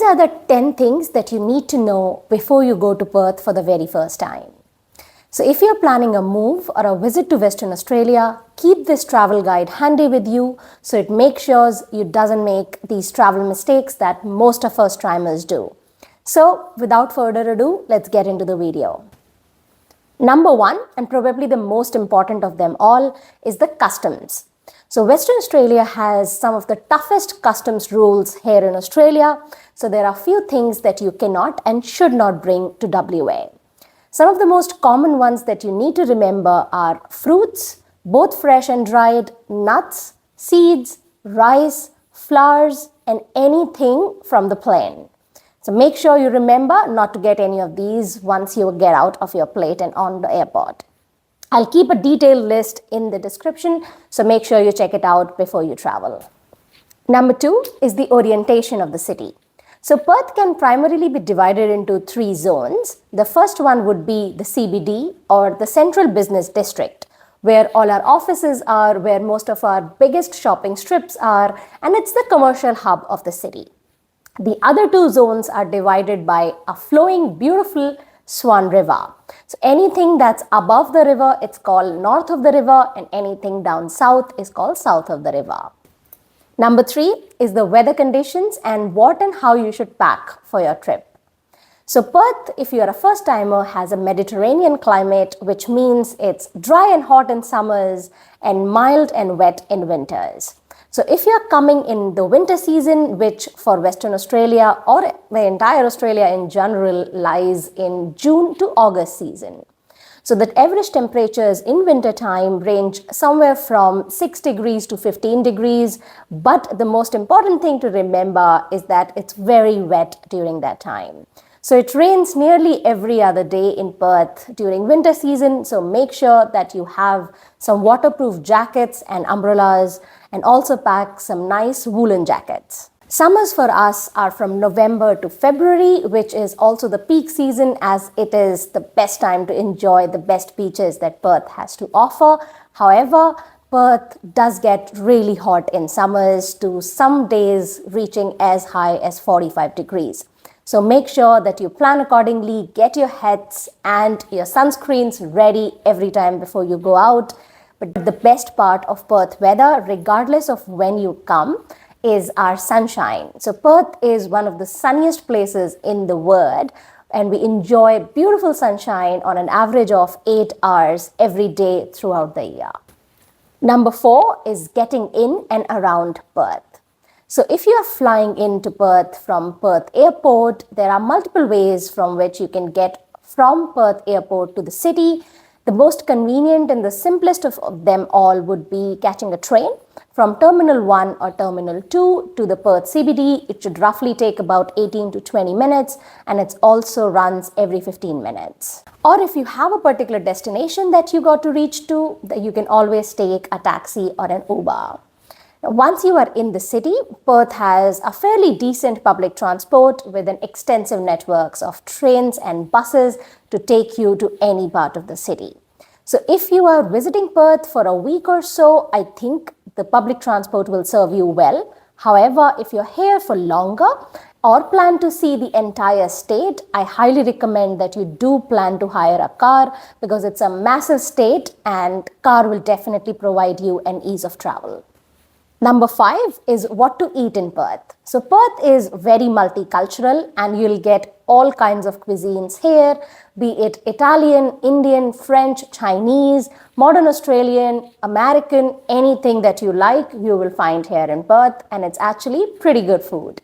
are the 10 things that you need to know before you go to Perth for the very first time. So if you're planning a move or a visit to Western Australia, keep this travel guide handy with you so it makes sure you doesn't make these travel mistakes that most of us timers do. So without further ado, let's get into the video. Number one, and probably the most important of them all, is the customs. So Western Australia has some of the toughest customs rules here in Australia. So there are few things that you cannot and should not bring to WA. Some of the most common ones that you need to remember are fruits, both fresh and dried, nuts, seeds, rice, flowers, and anything from the plain. So make sure you remember not to get any of these once you get out of your plate and on the airport. I'll keep a detailed list in the description, so make sure you check it out before you travel. Number two is the orientation of the city. So Perth can primarily be divided into 3 zones. The first one would be the CBD, or the Central Business District, where all our offices are, where most of our biggest shopping strips are, and it's the commercial hub of the city. The other 2 zones are divided by a flowing, beautiful Swan River. So anything that's above the river, it's called north of the river, and anything down south is called south of the river. Number 3 is the weather conditions and what and how you should pack for your trip. So Perth, if you're a first timer, has a Mediterranean climate, which means it's dry and hot in summers and mild and wet in winters. So if you're coming in the winter season, which for Western Australia or the entire Australia in general lies in June to August season. So the average temperatures in winter time range somewhere from 6 degrees to 15 degrees. But the most important thing to remember is that it's very wet during that time. So it rains nearly every other day in Perth during winter season. So make sure that you have some waterproof jackets and umbrellas, and also pack some nice woolen jackets. Summers for us are from November to February, which is also the peak season, as it is the best time to enjoy the best beaches that Perth has to offer. However, Perth does get really hot in summers, to some days reaching as high as 45 degrees. So make sure that you plan accordingly, get your hats and your sunscreens ready every time before you go out. But the best part of Perth weather, regardless of when you come, is our sunshine. So Perth is one of the sunniest places in the world, and we enjoy beautiful sunshine on an average of 8 hours every day throughout the year. Number 4 is getting in and around Perth. So if you are flying into Perth from Perth Airport, there are multiple ways from which you can get from Perth Airport to the city. The most convenient and the simplest of them all would be catching a train from Terminal 1 or Terminal 2 to the Perth CBD. It should roughly take about 18 to 20 minutes, and it also runs every 15 minutes. Or if you have a particular destination that you got to reach to, you can always take a taxi or an Uber. Once you are in the city, Perth has a fairly decent public transport with an extensive networks of trains and buses to take you to any part of the city. So if you are visiting Perth for a week or so, I think the public transport will serve you well. However, if you're here for longer or plan to see the entire state, I highly recommend that you do plan to hire a car, because it's a massive state and car will definitely provide you an ease of travel. Number 5 is what to eat in Perth. So Perth is very multicultural, and you'll get all kinds of cuisines here, be it Italian, Indian, French, Chinese, modern Australian, American, anything that you like, you will find here in Perth, and it's actually pretty good food.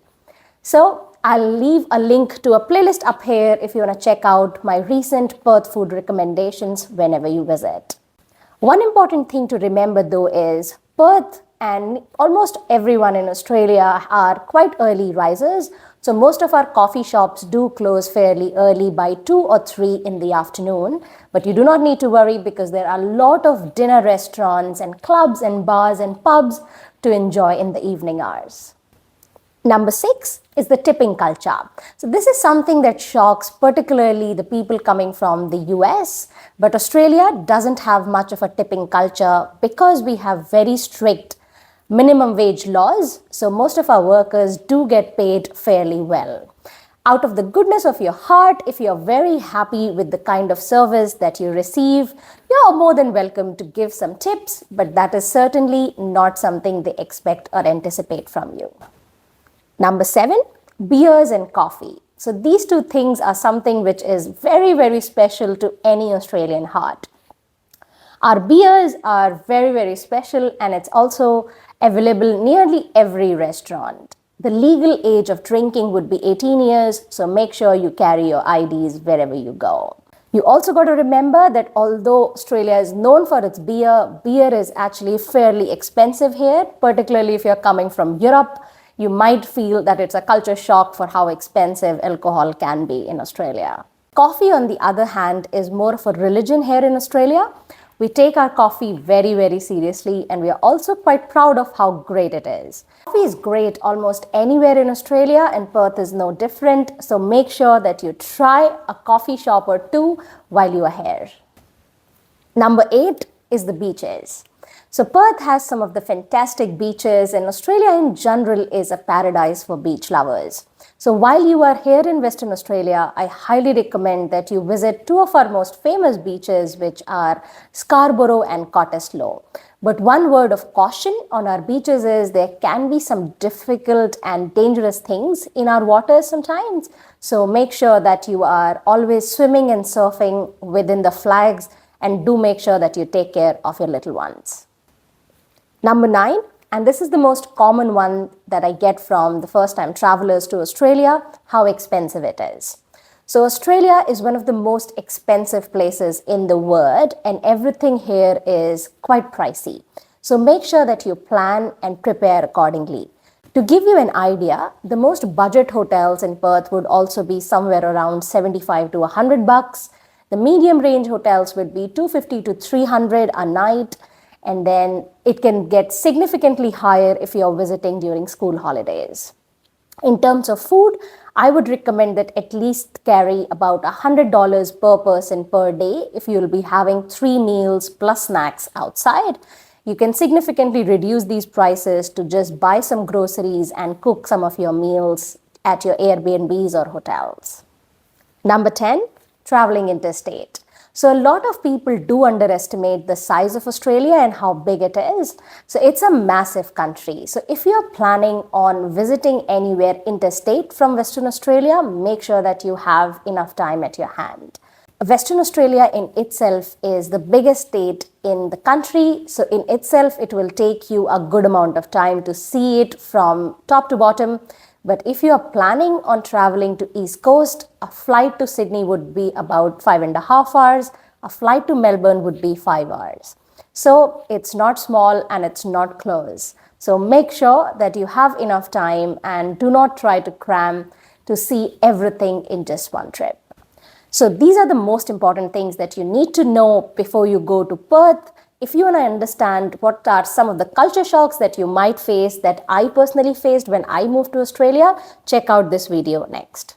So I'll leave a link to a playlist up here if you want to check out my recent Perth food recommendations whenever you visit. One important thing to remember though is Perth and almost everyone in Australia are quite early risers. So most of our coffee shops do close fairly early by 2 or 3 in the afternoon. But you do not need to worry, because there are a lot of dinner restaurants and clubs and bars and pubs to enjoy in the evening hours. Number 6 is the tipping culture. So this is something that shocks particularly the people coming from the US, but Australia doesn't have much of a tipping culture because we have very strict minimum wage laws, so most of our workers do get paid fairly well. Out of the goodness of your heart, if you're very happy with the kind of service that you receive, you're more than welcome to give some tips, but that is certainly not something they expect or anticipate from you. Number 7, beers and coffee. So these two things are something which is very, very special to any Australian heart. Our beers are very, very special, and it's also available nearly every restaurant. The legal age of drinking would be 18 years, so make sure you carry your IDs wherever you go. You also got to remember that although Australia is known for its beer, beer is actually fairly expensive here, particularly if you're coming from Europe. You might feel that it's a culture shock for how expensive alcohol can be in Australia. Coffee, on the other hand, is more of a religion here in Australia. We take our coffee very, very seriously, and we are also quite proud of how great it is. Coffee is great almost anywhere in Australia, and Perth is no different, so make sure that you try a coffee shop or two while you are here. Number 8 is the beaches. So Perth has some of the fantastic beaches, and Australia in general is a paradise for beach lovers. So while you are here in Western Australia, I highly recommend that you visit two of our most famous beaches, which are Scarborough and Cottesloe. But one word of caution on our beaches is there can be some difficult and dangerous things in our waters sometimes. So make sure that you are always swimming and surfing within the flags, and do make sure that you take care of your little ones. Number 9, and this is the most common one that I get from the first-time travelers to Australia, how expensive it is. So Australia is one of the most expensive places in the world, and everything here is quite pricey. So make sure that you plan and prepare accordingly. To give you an idea, the most budget hotels in Perth would also be somewhere around $75 to $100. The medium range hotels would be $250 to $300 a night. And then it can get significantly higher if you're visiting during school holidays. In terms of food, I would recommend that at least carry about $100 per person per day if you'll be having 3 meals plus snacks outside. You can significantly reduce these prices to just buy some groceries and cook some of your meals at your Airbnbs or hotels. Number 10, traveling interstate. So a lot of people do underestimate the size of Australia and how big it is. So it's a massive country. So if you're planning on visiting anywhere interstate from Western Australia, make sure that you have enough time at your hand. Western Australia in itself is the biggest state in the country. So in itself, it will take you a good amount of time to see it from top to bottom. But if you are planning on traveling to East Coast, a flight to Sydney would be about 5.5 hours. A flight to Melbourne would be 5 hours. So it's not small and it's not close. So make sure that you have enough time and do not try to cram to see everything in just one trip. So these are the most important things that you need to know before you go to Perth. If you want to understand what are some of the culture shocks that you might face that I personally faced when I moved to Australia, check out this video next.